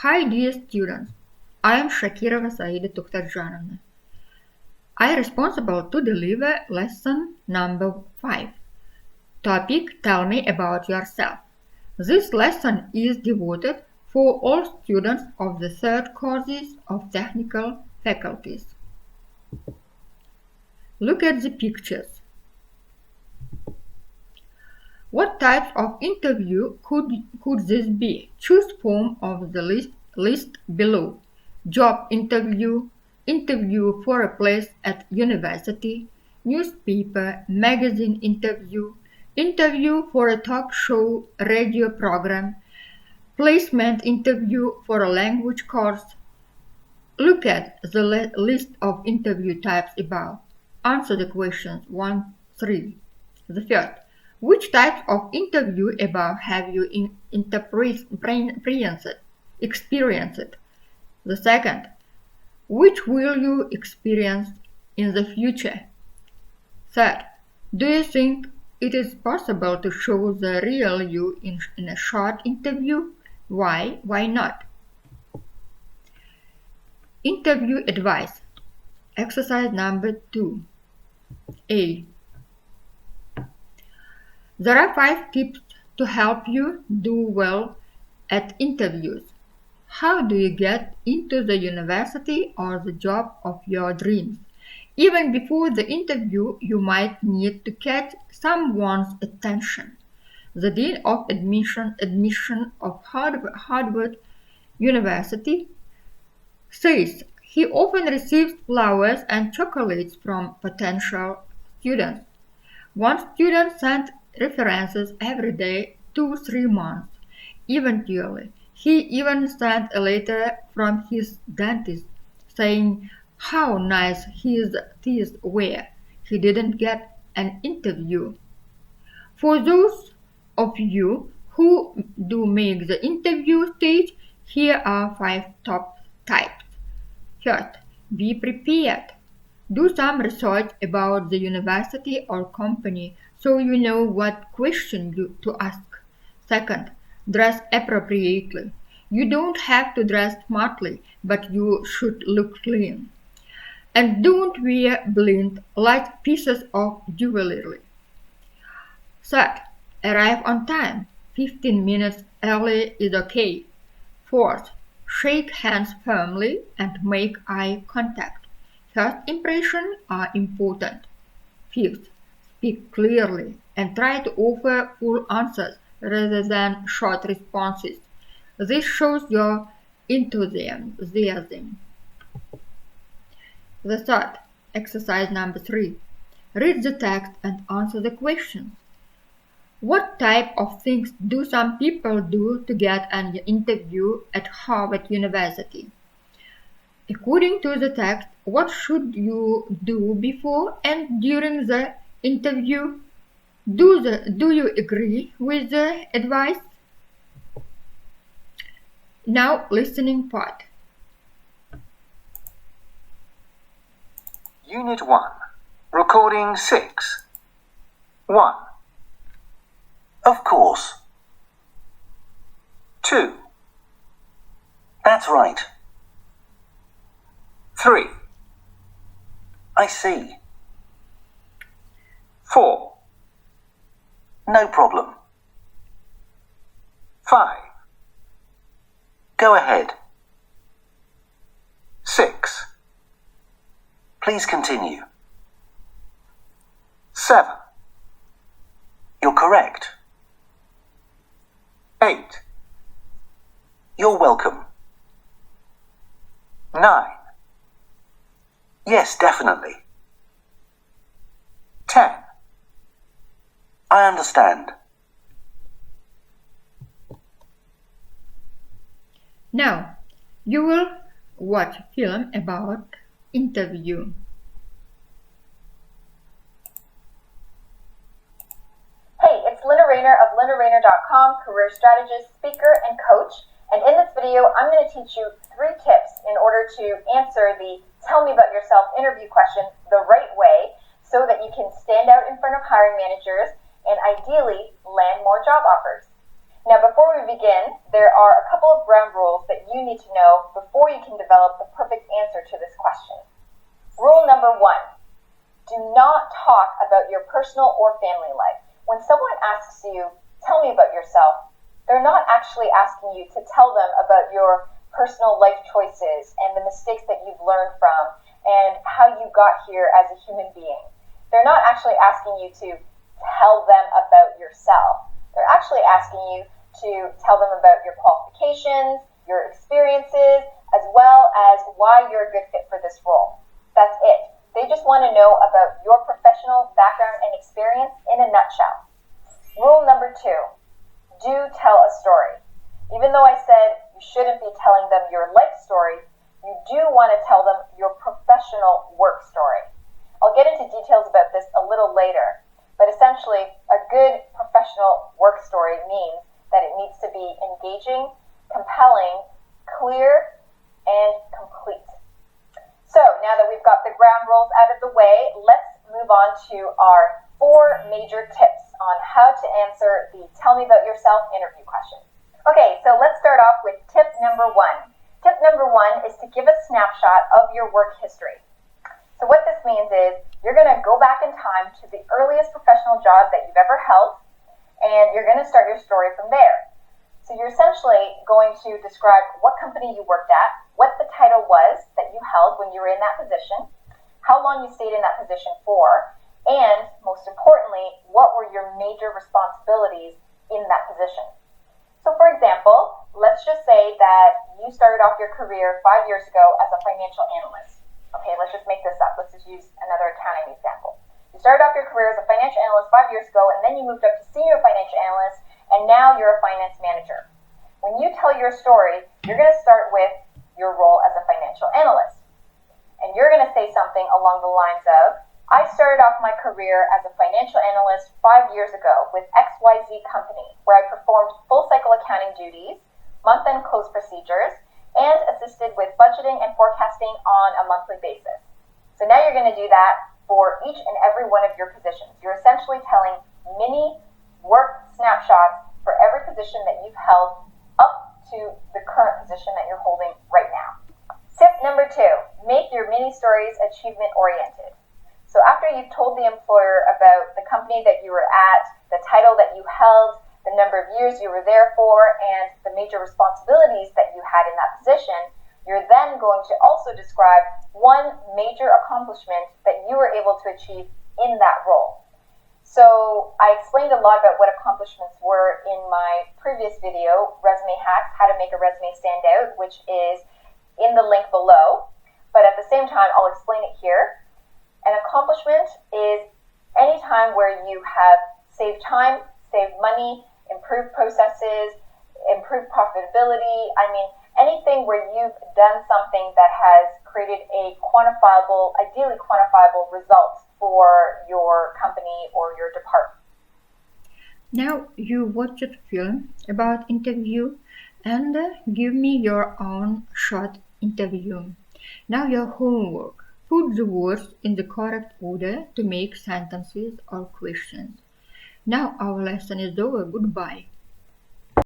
Hi dear students, I am Shakirova Saida Tukhtarjanovna. I am responsible to deliver lesson number 5. Topic: Tell me about yourself. This lesson is devoted for all students of the third courses of technical faculties. Look at the pictures. What types of interview could this be? Choose from of the list below. Job interview, interview for a place at university, newspaper, magazine interview, interview for a talk show, radio program, placement interview for a language course. Look at the list of interview types above. Answer the questions 1, 3. The first. Which types of interview above have you experienced? The second. Which will you experience in the future? Third. Do you think it is possible to show the real you in a short interview? Why? Why not? Interview advice. Exercise number 2. A. There are 5 tips to help you do well at interviews. How do you get into the university or the job of your dreams? Even before the interview, you might need to catch someone's attention. The Dean of Admission of Harvard University says he often receives flowers and chocolates from potential students. One student sent references every day 2-3 months. Eventually, he even sent a letter from his dentist saying how nice his teeth were. He didn't get an interview. For those of you who do make the interview stage, here are 5 top types. First, be prepared. Do some research about the university or company so you know what question to ask. Second, dress appropriately. You don't have to dress smartly, but you should look clean. And don't wear blind, light pieces of jewelry. Third, arrive on time. 15 minutes early is okay. Fourth, shake hands firmly and make eye contact. First impressions are important. Fifth, speak clearly and try to offer full answers rather than short responses. This shows your enthusiasm. The third, exercise number 3. Read the text and answer the questions. What type of things do some people do to get an interview at Harvard University? According to the text, what should you do before and during the interview? Do you agree with the advice? Now, listening part. Unit 1. Recording 6. 1. Of course. 2. That's right. 3. I see. 4. No problem. 5. Go ahead. 6. Please continue. 7. You're correct. 8. You're welcome. 9. Yes, definitely. 10. I understand. Now, you will watch film about interview. Hey, it's Linda Rayner of LindaRayner.com, career strategist, speaker, and coach. And in this video, I'm going to teach you 3 tips in order to answer the tell me about yourself interview question the right way so that you can stand out in front of hiring managers and ideally land more job offers. Now, before we begin, there are a couple of ground rules that you need to know before you can develop the perfect answer to this question. Rule number 1, do not talk about your personal or family life. When someone asks you, tell me about yourself, they're not actually asking you to tell them about your personal life choices and the mistakes that you've learned from and how you got here as a human being. They're not actually asking you to tell them about yourself. They're actually asking you to tell them about your qualifications, your experiences, as well as why you're a good fit for this role. That's it. They just want to know about your professional background and experience in a nutshell. Rule number 2, do tell a story. Even though I said you shouldn't be telling them your life story, you do want to tell them your professional work story. I'll get into details about this a little later, but essentially, a good professional work story means that it needs to be engaging, compelling, clear, and complete. So now that we've got the ground rules out of the way, let's move on to our 4 major tips on how to answer the tell me about yourself interview question. Okay, so let's start off with tip number 1. Tip number 1 is to give a snapshot of your work history. So what this means is you're going to go back in time to the earliest professional job that you've ever held, and you're going to start your story from there. So you're essentially going to describe what company you worked at, what the title was that you held when you were in that position, how long you stayed in that position for, and most importantly, what were your major responsibilities in that position. So for example, let's just say that you started off your career 5 years ago as a financial analyst. Okay, let's just make this up. Let's just use another accounting example. You started off your career as a financial analyst 5 years ago, and then you moved up to senior financial analyst, and now you're a finance manager. When you tell your story, you're going to start with your role as a financial analyst. And you're going to say something along the lines of, I started off my career as a financial analyst 5 years ago with XYZ company, where I performed full cycle accounting duties, month-end close procedures, and assisted with budgeting and forecasting on a monthly basis. So now you're going to do that for each and every one of your positions. You're essentially telling mini work snapshots for every position that you've held up to the current position that you're holding right now. Tip number 2, make your mini stories achievement oriented. So after you've told the employer about the company that you were at, the title that you held, the number of years you were there for, and the major responsibilities that you had in that position, you're then going to also describe one major accomplishment that you were able to achieve in that role. So I explained a lot about what accomplishments were in my previous video, Resume Hacks, How to Make a Resume Stand Out, which is in the link below. But at the same time, I'll explain it here. An accomplishment is any time where you have saved time, saved money, improved processes, improved profitability. I mean, anything where you've done something that has created a quantifiable, ideally quantifiable result for your company or your department. Now you watched a film about interview and give me your own short interview. Now your homework. Put the words in the correct order to make sentences or questions. Now our lesson is over. Goodbye.